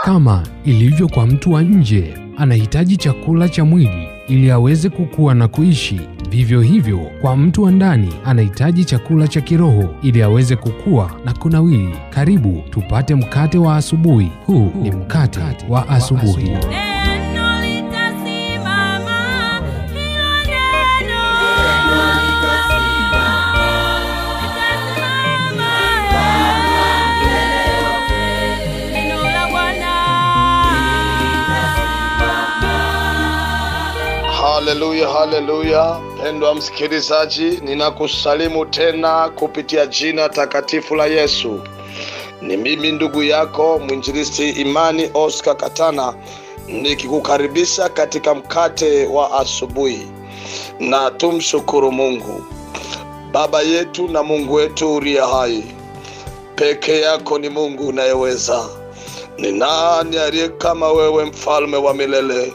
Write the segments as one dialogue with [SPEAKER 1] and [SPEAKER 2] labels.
[SPEAKER 1] Kama ilivyo kwa mtu wa nje anahitaji chakula cha mwili ili aweze kukua na kuishi, vivyo hivyo kwa mtu wa ndani anahitaji chakula cha kiroho ili aweze kukua na kunawiri. Karibu tupate mkate wa asubuhi. Huu ni mkate wa asubuhi.
[SPEAKER 2] Haleluya, haleluya. Pendwa msikilizaji, ninakusalimu tena kupitia jina takatifu la Yesu. Ni mimi ndugu yako mwinjilisti Imani Oscar Katana, nikikukaribisha katika mkate wa asubuhi. Na tumshukuru Mungu. Baba yetu na Mungu wetu uliye hai, peke yako ni Mungu unayeweza. Ni nani aliye kama wewe, mfalme wa milele?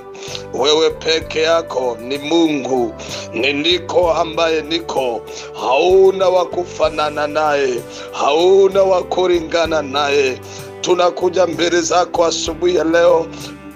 [SPEAKER 2] Wewe peke yako ni Mungu, ni niko ambaye niko. Hauna wa kufanana naye, hauna wa kulingana naye. Tunakuja mbele zako asubuhi ya leo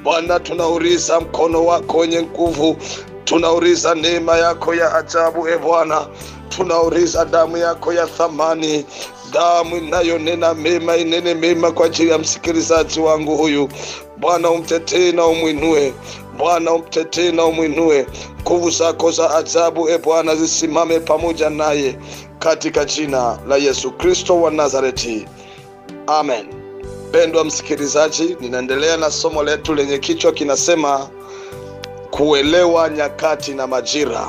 [SPEAKER 2] Bwana, tunauliza mkono wako wenye nguvu, tunauliza neema yako ya ajabu Bwana, tunauliza damu yako ya thamani, damu inayonena mema, inene mema kwa ajili ya msikilizaji wangu huyu. Bwana umtetee na umwinue, Bwana umtetee na umwinue. Nguvu zako za ajabu Bwana zisimame pamoja naye, katika jina la Yesu Kristo wa Nazareti, amen. Pendwa msikilizaji, ninaendelea na somo letu lenye kichwa kinasema kuelewa nyakati na majira.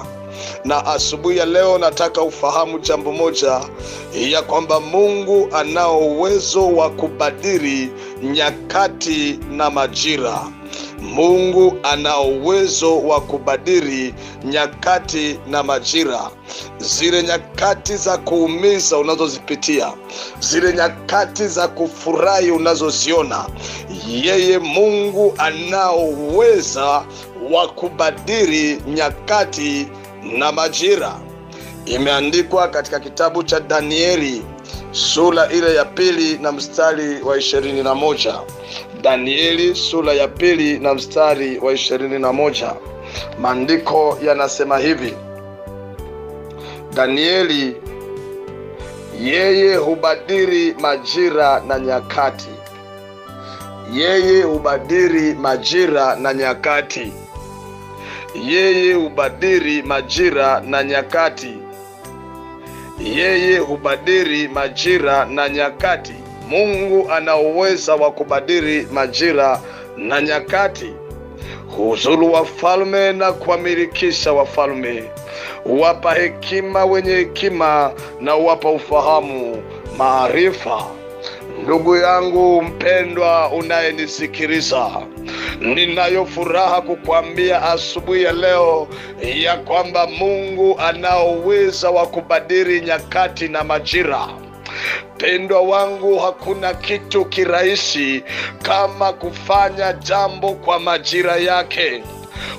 [SPEAKER 2] Na asubuhi ya leo nataka ufahamu jambo moja, ya kwamba Mungu anao uwezo wa kubadili nyakati na majira. Mungu anao uwezo wa kubadili nyakati na majira. Zile nyakati za kuumiza unazozipitia, zile nyakati za kufurahi unazoziona, yeye Mungu anao uwezo wa kubadili nyakati na majira. Imeandikwa katika kitabu cha Danieli sura ile ya 2 na mstari wa 21. Danieli sura ya 2 na mstari wa 21. Maandiko yanasema hivi: Danieli, yeye hubadili majira na nyakati. Yeye hubadili majira na nyakati. Yeye hubadili majira na nyakati. Yeye hubadili majira na nyakati. Mungu ana uwezo wa kubadili majira na nyakati. Huzuru wafalme na kuwamilikisha wafalme. Huwapa hekima wenye hekima na huwapa ufahamu maarifa. Ndugu yangu mpendwa unayenisikiliza, ninayo furaha kukuambia asubuhi ya leo ya kwamba Mungu anao uwezo wa kubadili nyakati na majira. Pendwa wangu, hakuna kitu kirahisi kama kufanya jambo kwa majira yake.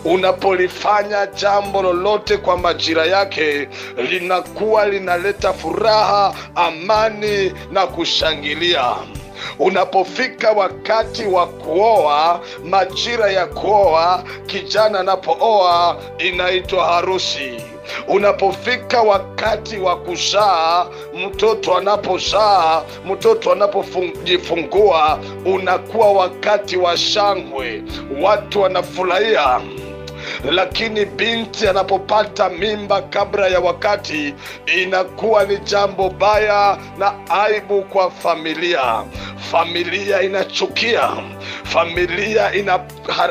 [SPEAKER 2] Unapolifanya jambo lolote kwa majira yake, linakuwa linaleta furaha, amani na kushangilia. Unapofika wakati wa kuoa, majira ya kuoa, kijana anapooa inaitwa harusi. Unapofika wakati wa kuzaa, mtoto anapozaa, mtoto anapojifungua, unakuwa wakati wa shangwe, watu wanafurahia. Lakini binti anapopata mimba kabla ya wakati, inakuwa ni jambo baya na aibu kwa familia. Familia inachukia, familia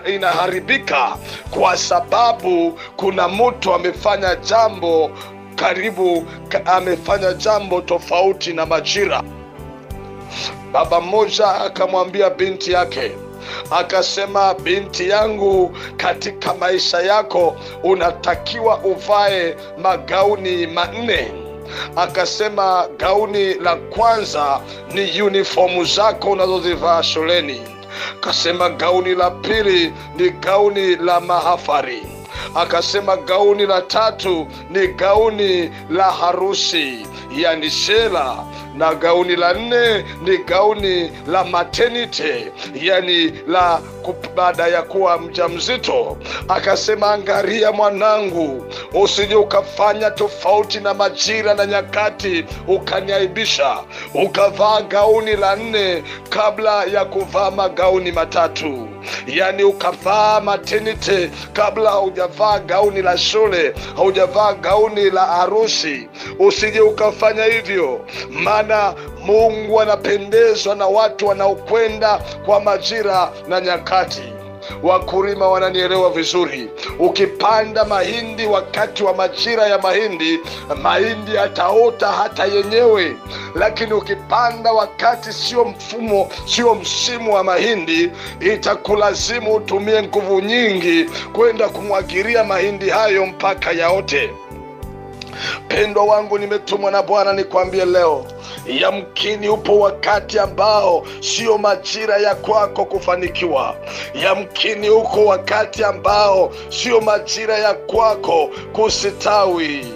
[SPEAKER 2] inaharibika, kwa sababu kuna mtu amefanya jambo amefanya jambo tofauti na majira. Baba mmoja akamwambia binti yake, akasema, binti yangu, katika maisha yako unatakiwa uvae magauni 4. Akasema gauni la kwanza ni uniformu zako unazozivaa shuleni. Akasema gauni la pili ni gauni la mahafari. Akasema gauni la tatu ni gauni la harusi, yani shela. na gauni la 4 ni gauni la maternity, yani la baada ya kuwa mjamzito. Akasema, angalia mwanangu, usije ukafanya tofauti na majira na nyakati ukaniaibisha, ukavaa gauni la 4 kabla ya kuvaa magauni matatu. Yani ukavaa maternity kabla haujavaa gauni la shule, haujavaa gauni la harusi. Usije ukafanya hivyo, maana Mungu anapendezwa na watu wanaokwenda kwa majira na nyakati. Wakulima wananielewa vizuri. Ukipanda mahindi wakati wa majira ya mahindi, mahindi yataota hata yenyewe. Lakini ukipanda wakati sio msimu wa mahindi, itakulazimu utumie nguvu nyingi kwenda kumwagilia mahindi hayo mpaka yaote. Pendwa wangu, nimetumwa na Bwana nikwambie leo, yamkini upo wakati ambao sio majira ya kwako kufanikiwa. Yamkini uko wakati ambao sio majira ya kwako kusitawi.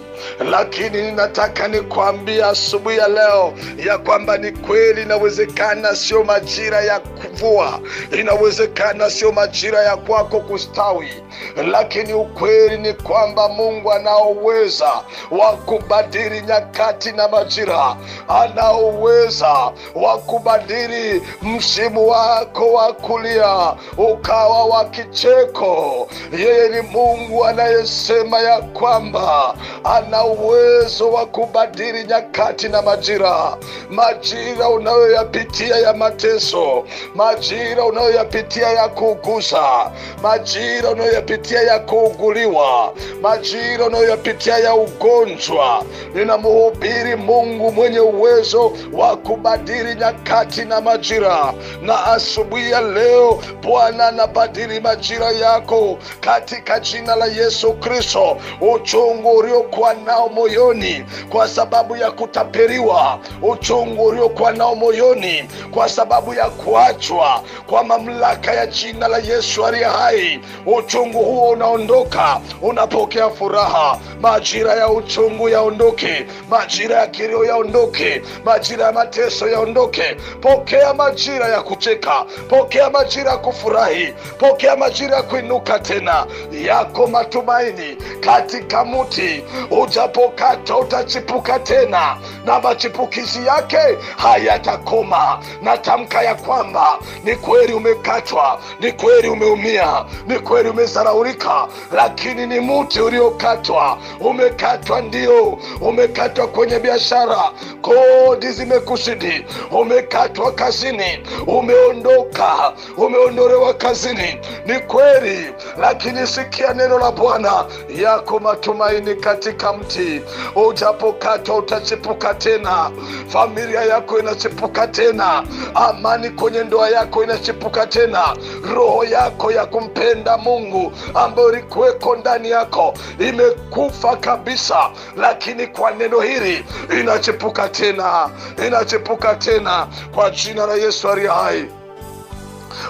[SPEAKER 2] Lakini ninataka nikwambia asubuhi ya leo ya kwamba ni kweli inawezekana sio majira ya kuvua, inawezekana sio majira ya kwako kustawi, lakini ukweli ni kwamba Mungu anao uweza wa kubadili nyakati na majira. Anao uweza wa kubadili msimu wako wa kulia ukawa wa kicheko. Yeye ni Mungu anayesema ya kwamba ana uwezo wa kubadili nyakati na majira. Majira unayoyapitia ya mateso, majira unayoyapitia ya kuuguza, majira unayoyapitia ya kuuguliwa, majira unayoyapitia ya ugonjwa, ninamhubiri Mungu mwenye uwezo wa kubadili nyakati na majira. Na asubuhi ya leo Bwana anabadili majira yako katika jina la Yesu Kristo. Uchungu uliokuwa nao moyoni kwa sababu ya kutapeliwa, uchungu uliokuwa nao moyoni kwa sababu ya kuachwa, kwa mamlaka ya jina la Yesu aliye hai, uchungu huo unaondoka, unapokea furaha. Majira ya uchungu yaondoke, majira ya kilio yaondoke, majira ya mateso yaondoke. Pokea majira ya kucheka, pokea majira ya kufurahi, pokea majira ya kuinuka tena. Yako matumaini katika mti, ujapokata utachipuka tena, na machipukizi yake hayatakoma. Natamka ya kwamba ni kweli umekatwa, ni kweli umeumia, ni kweli umezaraulika, lakini ni mti uliokatwa. Umekatwa, ndio umekatwa kwenye biashara, kodi zimekushidi, umekatwa kazini, umeondoka, umeondolewa kazini, ni kweli. Lakini sikia neno la Bwana, yako matumaini katika mti. Ujapokatwa utachipuka tena, familia yako inachipuka tena, amani kwenye ndoa yako inachipuka tena, roho yako ya kumpenda Mungu ambayo ilikuweko ndani yako imekufa kabisa, lakini kwa neno hili inachipuka tena, inachipuka tena kwa jina la Yesu aliye hai.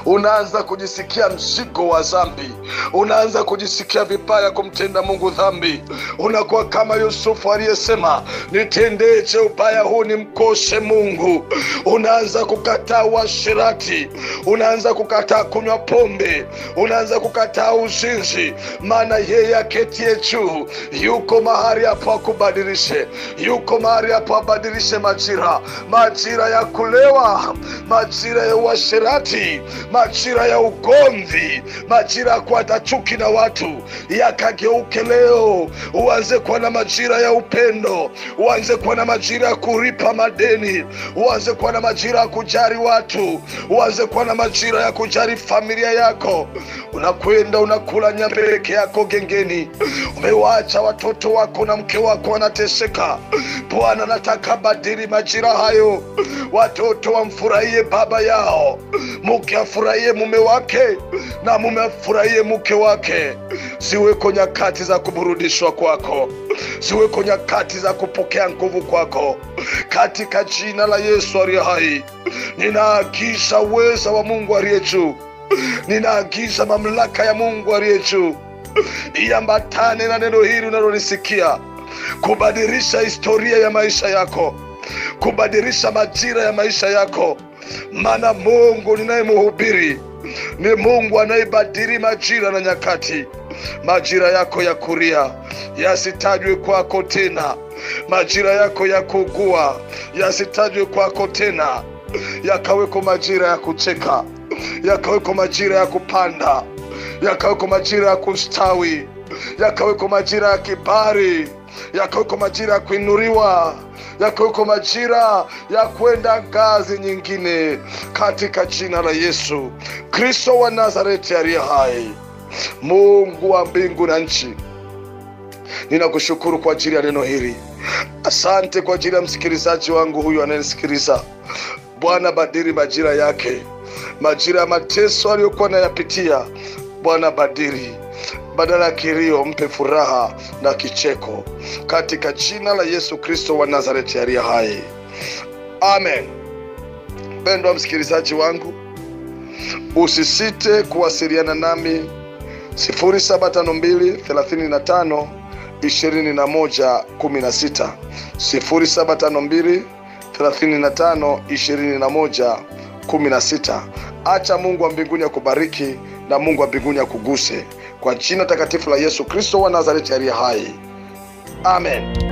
[SPEAKER 2] Unaanza kujisikia mzigo wa dhambi, unaanza kujisikia vibaya kumtenda Mungu dhambi. Unakuwa kama Yusufu aliyesema, nitendeje ubaya huu nimkose Mungu. Unaanza kukataa uasherati, unaanza kukataa kunywa pombe, unaanza kukataa uzinzi, maana yeye aketie juu yuko mahali hapo akubadilishe, yuko mahali hapo abadilishe majira, majira ya kulewa, majira ya uasherati, majira ya ugomvi, majira ya kuwa chuki na watu yakageuke leo. Uanze kuwa na majira ya upendo, uanze kuwa na majira ya kulipa madeni, uanze kuwa na majira ya kujali watu, uanze kuwa na majira ya kujali familia yako. Unakwenda unakula nyama peke yako gengeni, umewaacha watoto wako na mke wako wanateseka. Bwana nataka badili majira hayo. Watoto wamfurahie baba yao, mke afurahie mume wake, na mume afurahie mke wake. Ziweko nyakati za kuburudishwa kwako, ziweko nyakati za kupokea nguvu kwako, katika jina la Yesu aliye hai. Ninaagiza uweza wa Mungu aliye juu, ninaagiza mamlaka ya Mungu aliye juu iambatane na neno hili unalolisikia, kubadilisha historia ya maisha yako, kubadilisha majira ya maisha yako. Maana Mungu ninayemhubiri ni Mungu anayebadili majira na nyakati. Majira yako ya kulia yasitajwe kwako tena. Majira yako ya kugua yasitajwe kwako tena. Yakaweko majira ya kucheka, yakaweko majira ya kupanda, yakaweko majira ya kustawi, yakaweko majira ya kibali, yakaweko majira ya kuinuliwa, yakaweko majira ya kwenda ngazi nyingine, katika jina la Yesu Kristo wa Nazareti aliye hai. Mungu wa mbingu na nchi, ninakushukuru kwa ajili ya neno hili. Asante kwa ajili ya msikilizaji wangu huyu anayesikiliza. Bwana, badili majira yake, majira ya mateso aliyokuwa anayapitia. Bwana, badili, badala ya kilio mpe furaha na kicheko, katika jina la Yesu Kristo wa Nazareti aliye hai. Amen. Mpendwa msikilizaji wangu, usisite kuwasiliana nami 0752 35 21 16 0752 35 21 16. Acha Mungu wa mbinguni akubariki na Mungu wa mbinguni akuguse, kwa jina takatifu la Yesu Kristo wa Nazareti aliye hai. Amen.